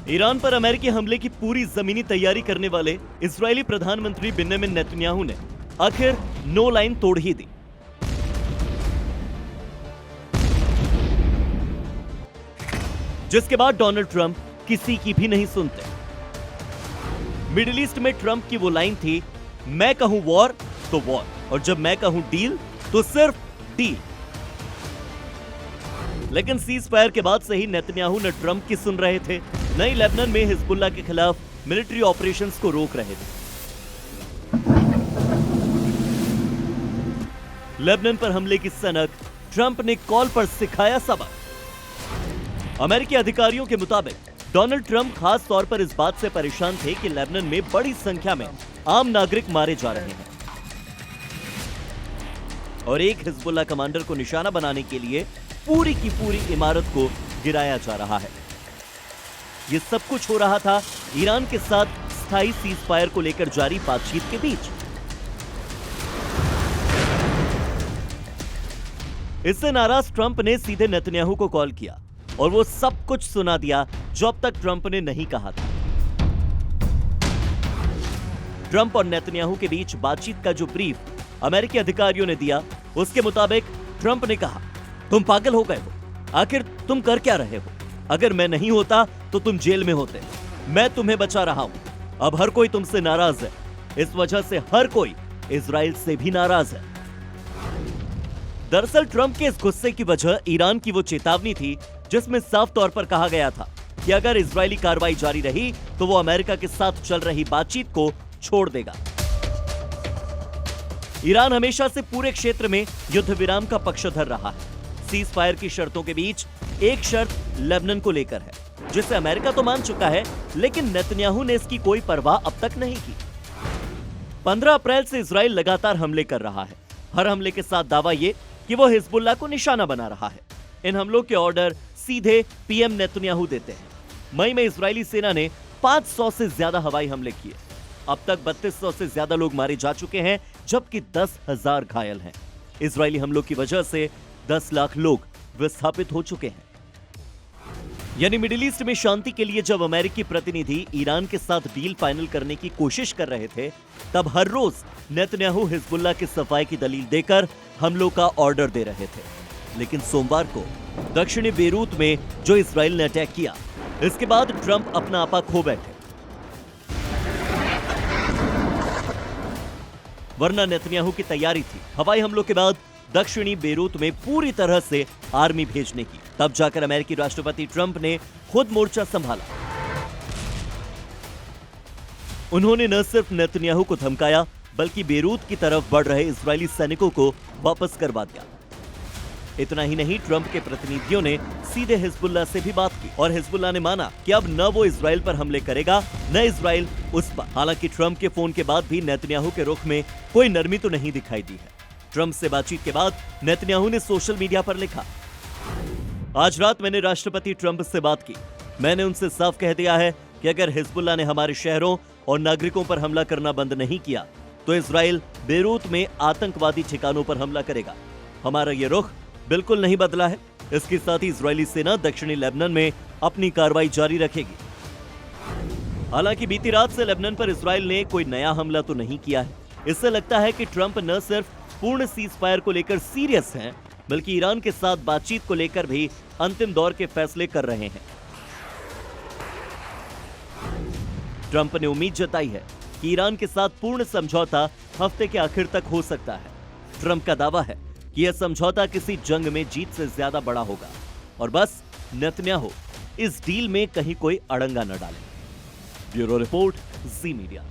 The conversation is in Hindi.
ईरान पर अमेरिकी हमले की पूरी जमीनी तैयारी करने वाले इजरायली प्रधानमंत्री बेंजामिन नेतन्याहू ने आखिर नो लाइन तोड़ ही दी। जिसके बाद डोनाल्ड ट्रंप किसी की भी नहीं सुनते। मिडिल ईस्ट में ट्रंप की वो लाइन थी, मैं कहूं वॉर तो वॉर, और जब मैं कहूं डील तो सिर्फ डील। लेकिन सीज फायर के बाद से ही नेतन्याहू न ट्रंप की सुन रहे थे, न ही लेबनान में हिजबुल्लाह के खिलाफ मिलिट्री ऑपरेशंस को रोक रहे थे। लेबनान पर हमले की सनक ट्रंप ने कॉल पर सिखाया सबक। अमेरिकी अधिकारियों के मुताबिक डोनाल्ड ट्रंप खास तौर पर इस बात से परेशान थे कि लेबनान में बड़ी संख्या में आम नागरिक मारे जा रहे हैं और एक हिजबुल्लाह कमांडर को निशाना बनाने के लिए पूरी की पूरी इमारत को गिराया जा रहा है। यह सब कुछ हो रहा था ईरान के साथ स्थायी सीज फायर को लेकर जारी बातचीत के बीच। इससे नाराज ट्रंप ने सीधे नेतन्याहू को कॉल किया और वो सब कुछ सुना दिया जो अब तक ट्रंप ने नहीं कहा था। ट्रंप और नेतन्याहू के बीच बातचीत का जो ब्रीफ अमेरिकी अधिकारियों ने दिया, उसके मुताबिक ट्रंप ने कहा, तुम पागल हो गए हो, आखिर तुम कर क्या रहे हो? अगर मैं नहीं होता तो तुम जेल में होते। मैं तुम्हें बचा रहा हूं। अब हर कोई तुमसे नाराज है, इस वजह से हर कोई इजराइल से भी नाराज है। दरअसल ट्रंप के इस गुस्से की वजह ईरान की वो चेतावनी थी जिसमें साफ तौर पर कहा गया था कि अगर इजरायली कार्रवाई जारी रही तो वो अमेरिका के साथ चल रही बातचीत को छोड़ देगा। ईरान हमेशा से पूरे क्षेत्र में युद्ध विराम का पक्षधर रहा है। सीज फायर की शर्तों के बीच एक शर्त लेबनान को लेकर है, जिसे अमेरिका तो मान चुका है, लेकिन नेतन्याहू ने इसकी कोई परवाह अब तक नहीं की। 15 अप्रैल से इजराइल लगातार हमले कर रहा है। हर हमले के साथ दावा ये कि वो हिजबुल्लाह को निशाना बना रहा है। इन हमलों के ऑर्डर सीधे पीएम नेतन्याहू देते हैं। मई में इजरायली सेना ने 500 से ज्यादा हवाई हमले किए। अब तक 3200 से ज्यादा लोग मारे जा चुके हैं, जबकि 10,000 घायल हैं। इजरायली हमलों की वजह से 10 लाख लोग विस्थापित हो चुके हैं। यानी मिडिल ईस्ट में शांति के लिए जब अमेरिकी प्रतिनिधि ईरान के साथ डील फाइनल करने की कोशिश कर रहे थे, तब हर रोज नेतन्याहू हिजबुल्लाह की सफाई की दलील देकर हमलों का ऑर्डर दे रहे थे। लेकिन सोमवार को दक्षिणी बेरूत में जो इजराइल ने अटैक किया, इसके बाद ट्रंप अपना आपा खो बैठे। वरना नेतन्याहू की तैयारी थी हवाई हमलों के बाद दक्षिणी बेरूत में पूरी तरह से आर्मी भेजने की। तब जाकर अमेरिकी राष्ट्रपति ट्रंप ने खुद मोर्चा संभाला। उन्होंने न सिर्फ नेतन्याहू को धमकाया, बल्कि बेरूत की तरफ बढ़ रहे इजरायली सैनिकों को वापस करवा दिया। इतना ही नहीं, ट्रंप के प्रतिनिधियों ने सीधे हिजबुल्लाह से भी बात की और हिजबुल्लाह ने माना कि अब न वो इजराइल पर हमले करेगा, न इजराइल उस पर। हालांकि ट्रंप के फोन के बाद भी नेतन्याहू के रुख में कोई नरमी तो नहीं दिखाई दी है। ट्रंप से बातचीत के बाद नेतन्याहू ने सोशल मीडिया पर लिखा, आज रात मैंने राष्ट्रपति ट्रंप से बात की। मैंने उनसे साफ कह दिया है कि अगर हिजबुल्लाह ने हमारे शहरों और नागरिकों पर हमला करना बंद नहीं किया तो इजराइल बेरूत में आतंकवादी ठिकानों पर हमला करेगा। हमारा ये रुख बिल्कुल नहीं बदला है। इसके साथ ही इजरायली सेना दक्षिणी लेबनान में अपनी कार्रवाई जारी रखेगी। हालांकि बीती रात से लेबनान पर इजराइल ने कोई नया हमला तो नहीं किया है। इससे लगता है कि ट्रंप न सिर्फ पूर्ण सीज फायर को लेकर सीरियस हैं, बल्कि ईरान के साथ बातचीत को लेकर भी अंतिम दौर के फैसले कर रहे हैं। ट्रंप ने उम्मीद जताई है कि ईरान के साथ पूर्ण समझौता हफ्ते के आखिर तक हो सकता है। ट्रंप का दावा है कि यह समझौता किसी जंग में जीत से ज्यादा बड़ा होगा और बस नेतन्याहू इस डील में कहीं कोई अड़ंगा न डाले। ब्यूरो रिपोर्ट, जी मीडिया।